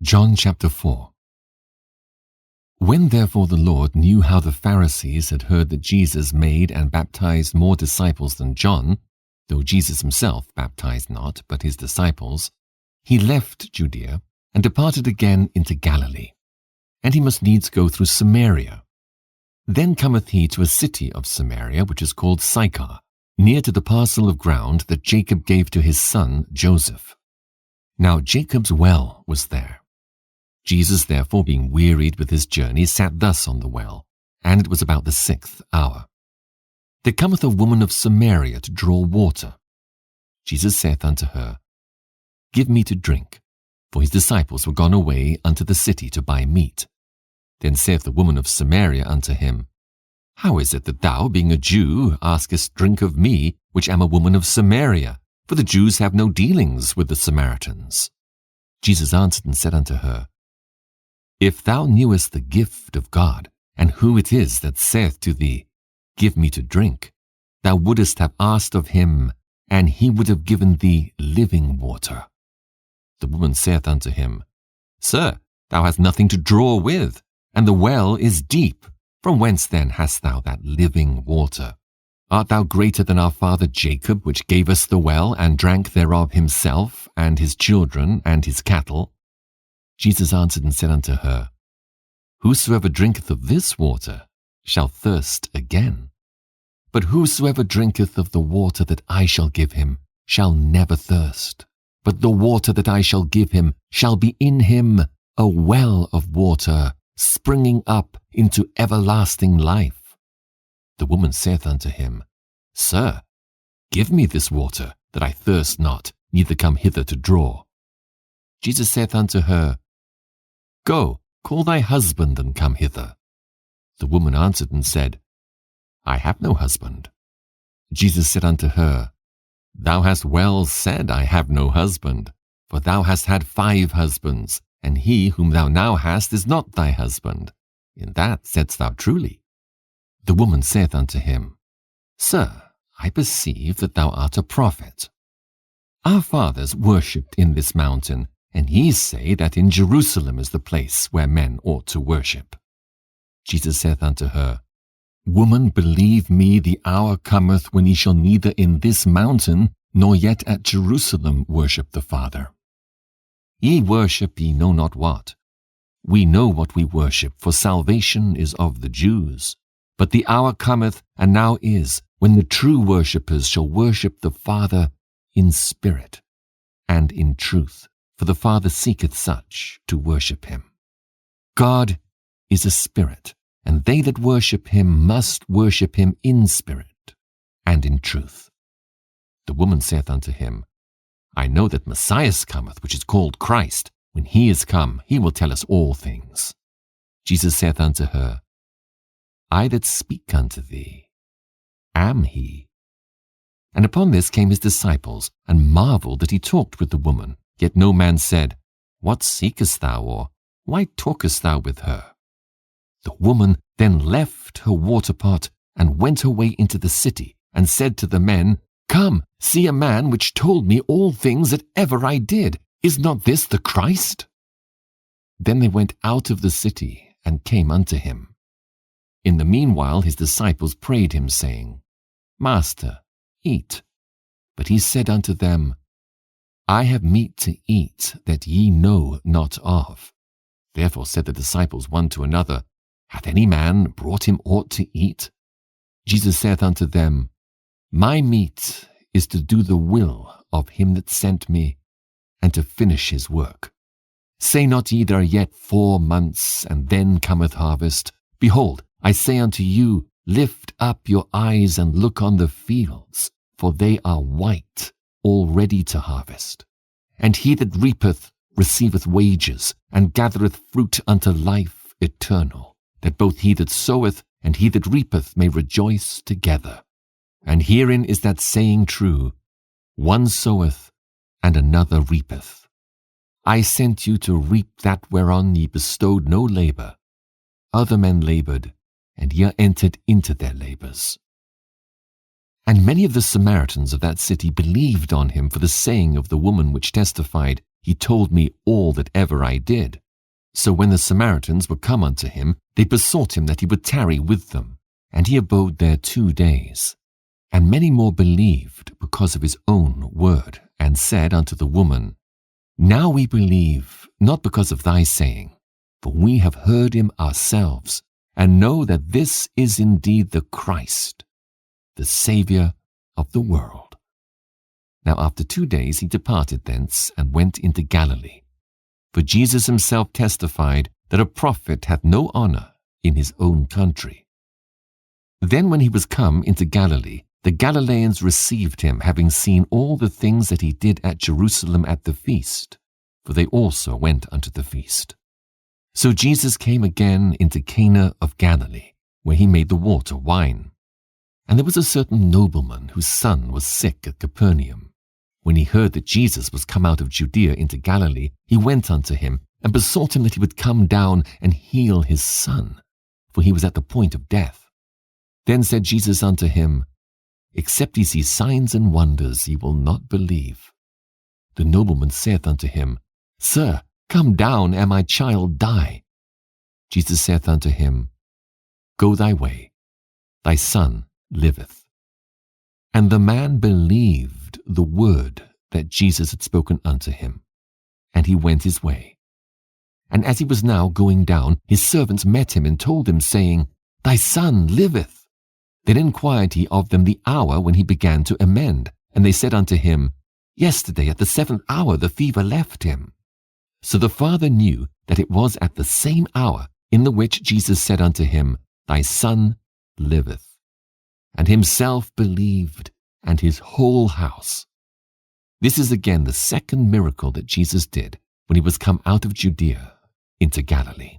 John chapter 4. When therefore the Lord knew how the Pharisees had heard that Jesus made and baptized more disciples than John, though Jesus himself baptized not, but his disciples, he left Judaea and departed again into Galilee. And he must needs go through Samaria. Then cometh he to a city of Samaria, which is called Sychar, near to the parcel of ground that Jacob gave to his son Joseph. Now Jacob's well was there. Jesus therefore, being wearied with his journey, sat thus on the well, and it was about the 6th hour. There cometh a woman of Samaria to draw water. Jesus saith unto her, Give me to drink, for his disciples were gone away unto the city to buy meat. Then saith the woman of Samaria unto him, How is it that thou, being a Jew, askest drink of me, which am a woman of Samaria? For the Jews have no dealings with the Samaritans. Jesus answered and said unto her, If thou knewest the gift of God, and who it is that saith to thee, Give me to drink, thou wouldest have asked of him, and he would have given thee living water. The woman saith unto him, Sir, thou hast nothing to draw with, and the well is deep. From whence then hast thou that living water? Art thou greater than our father Jacob, which gave us the well, and drank thereof himself, and his children, and his cattle? Jesus answered and said unto her, Whosoever drinketh of this water shall thirst again. But whosoever drinketh of the water that I shall give him shall never thirst. But the water that I shall give him shall be in him a well of water, springing up into everlasting life. The woman saith unto him, Sir, give me this water, that I thirst not, neither come hither to draw. Jesus saith unto her, Go, call thy husband, and come hither. The woman answered and said, I have no husband. Jesus said unto her, Thou hast well said, I have no husband, for thou hast had 5 husbands, and he whom thou now hast is not thy husband. In that saidst thou truly. The woman saith unto him, Sir, I perceive that thou art a prophet. Our fathers worshipped in this mountain, and ye say that in Jerusalem is the place where men ought to worship. Jesus saith unto her, Woman, believe me, the hour cometh when ye shall neither in this mountain nor yet at Jerusalem worship the Father. Ye worship ye know not what. We know what we worship, for salvation is of the Jews. But the hour cometh, and now is, when the true worshippers shall worship the Father in spirit and in truth, for the Father seeketh such to worship him. God is a spirit, and they that worship him must worship him in spirit and in truth. The woman saith unto him, I know that Messiah cometh, which is called Christ. When he is come, he will tell us all things. Jesus saith unto her, I that speak unto thee am he. And upon this came his disciples, and marveled that he talked with the woman. Yet no man said, What seekest thou, or why talkest thou with her? The woman then left her water pot, and went her way into the city, and said to the men, Come, see a man which told me all things that ever I did. Is not this the Christ? Then they went out of the city, and came unto him. In the meanwhile his disciples prayed him, saying, Master, eat. But he said unto them, I have meat to eat that ye know not of. Therefore said the disciples one to another, Hath any man brought him aught to eat? Jesus saith unto them, My meat is to do the will of him that sent me, and to finish his work. Say not ye, there are yet 4 months, and then cometh harvest. Behold, I say unto you, lift up your eyes and look on the fields, for they are white, all ready to harvest. And he that reapeth receiveth wages, and gathereth fruit unto life eternal, that both he that soweth and he that reapeth may rejoice together. And herein is that saying true, One soweth, and another reapeth. I sent you to reap that whereon ye bestowed no labor. Other men labored, and ye are entered into their labors. And many of the Samaritans of that city believed on him for the saying of the woman which testified, he told me all that ever I did. So when the Samaritans were come unto him, they besought him that he would tarry with them. And he abode there 2 days. And many more believed because of his own word, and said unto the woman, Now we believe, not because of thy saying, for we have heard him ourselves, and know that this is indeed the Christ, the Saviour of the world. Now after 2 days he departed thence, and went into Galilee. For Jesus himself testified that a prophet hath no honour in his own country. Then when he was come into Galilee, the Galileans received him, having seen all the things that he did at Jerusalem at the feast, for they also went unto the feast. So Jesus came again into Cana of Galilee, where he made the water wine. And there was a certain nobleman whose son was sick at Capernaum. When he heard that Jesus was come out of Judea into Galilee, he went unto him, and besought him that he would come down and heal his son, for he was at the point of death. Then said Jesus unto him, Except ye see signs and wonders, ye will not believe. The nobleman saith unto him, Sir, come down, ere my child die. Jesus saith unto him, Go thy way, thy son liveth. And the man believed the word that Jesus had spoken unto him, and he went his way. And as he was now going down, his servants met him and told him, saying, Thy son liveth. Then inquired he of them the hour when he began to amend. And they said unto him, Yesterday at the 7th hour the fever left him. So the father knew that it was at the same hour in the which Jesus said unto him, Thy son liveth. And himself believed, and his whole house. This is again the second miracle that Jesus did when he was come out of Judea into Galilee.